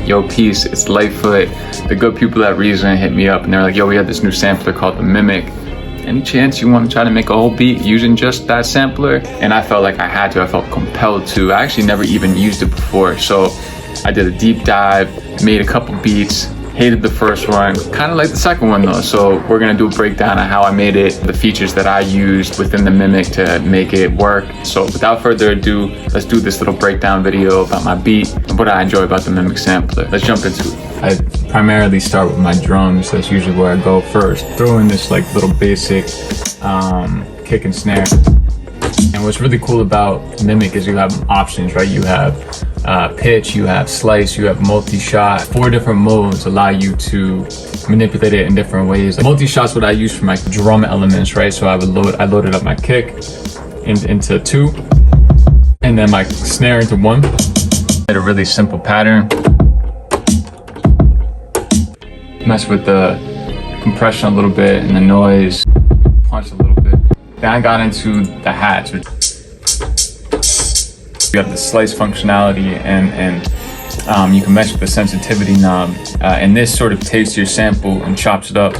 yo, peace, it's Lightfoot. The good people at Reason hit me up and they're like, yo, we have this new sampler called the Mimic. Any chance you want to try to make a whole beat using just that sampler? And I felt like I had to, I felt compelled to. I actually never even used it before. So I did a deep dive, made a couple beats, hated the first one, kind of like the second one though. So we're gonna do a breakdown on how I made it, the features that I used within the Mimic to make it work. So without further ado, let's do this little breakdown video about my beat and what I enjoy about the Mimic sampler. Let's jump into it. I primarily start with my drums. That's usually where I go first. Throw in this like little basic kick and snare. And what's really cool about Mimic is you have options, right? You have pitch, you have slice, you have multi-shot. 4 different modes allow you to manipulate it in different ways. Multi-shot's what I use for my drum elements, right? So I loaded up my kick into 2, and then my snare into 1. Made a really simple pattern. Mess with the compression a little bit and the noise, punch a little bit. Then I got into the hats. You have the slice functionality and you can mess with the sensitivity knob. And this sort of takes your sample and chops it up.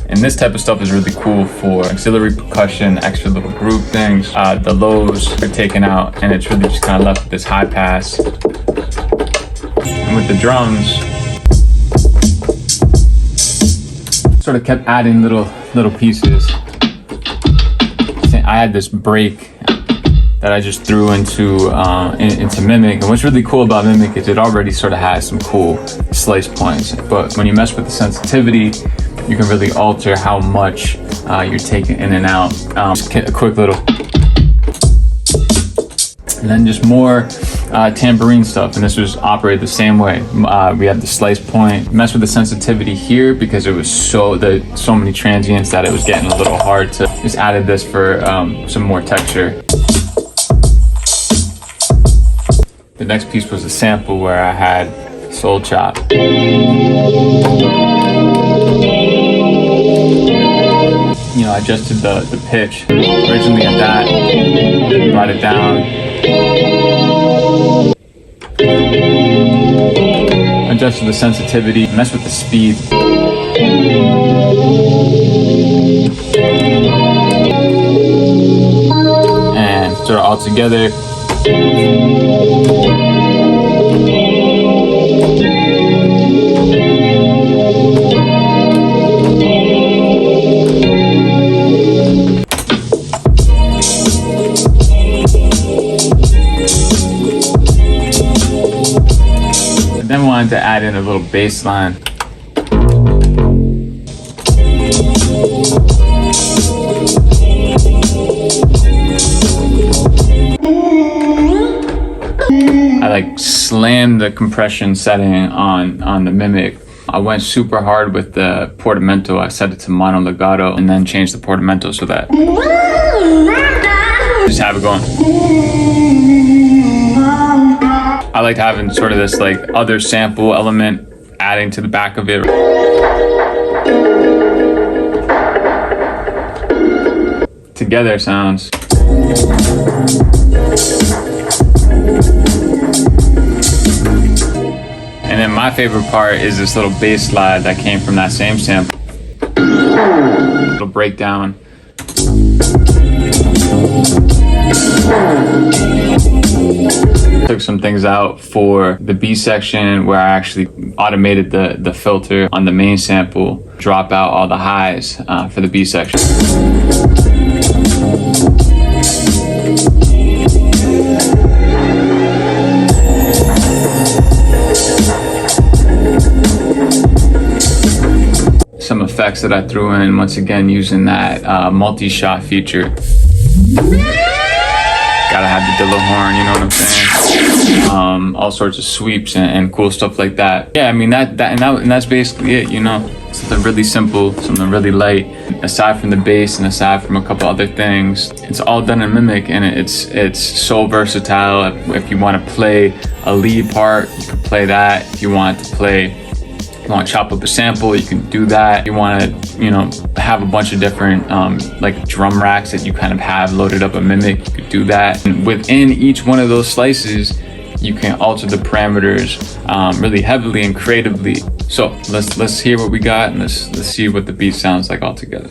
And this type of stuff is really cool for auxiliary percussion, extra little groove things. The lows are taken out and it's really just kind of left with this high pass. And with the drums, sort of kept adding little pieces. I had this break that I just threw into Mimic, and what's really cool about Mimic is it already sort of has some cool slice points, but when you mess with the sensitivity, you can really alter how much you're taking in and out. Just a quick little, and then just more tambourine stuff, and this was operated the same way. We had the slice point, mess with the sensitivity here because it was so many transients that it was getting a little hard to. Just added this for some more texture. The next piece was a sample where I had soul chop. You know, I adjusted the pitch originally at that, brought it down. Adjusted the sensitivity, messed with the speed. And sort of all together. Then wanted to add in a little bass line. I like slammed the compression setting on the Mimic. I went super hard with the portamento. I set it to mono legato and then changed the portamento so that just have it going. I like having sort of this like other sample element adding to the back of it. Together sounds. And then my favorite part is this little bass slide that came from that same sample. Little breakdown. Took some things out for the B section where I actually automated the filter on the main sample, drop out all the highs for the B section. Some effects that I threw in, once again using that multi-shot feature. Gotta have the Dilla horn, you know what I'm saying? All sorts of sweeps and cool stuff like that. Yeah, I mean and that's basically it, you know? Something really simple, something really light. Aside from the bass and aside from a couple other things, it's all done in Mimic, and it's so versatile. If you want to play a lead part, you can play that. If you want to chop up a sample, you can do that. You want to, you know, have a bunch of different like drum racks that you kind of have loaded up a Mimic, you could do that. And within each one of those slices, You can alter the parameters really heavily and creatively. So let's hear what we got, and let's see what the beat sounds like all together.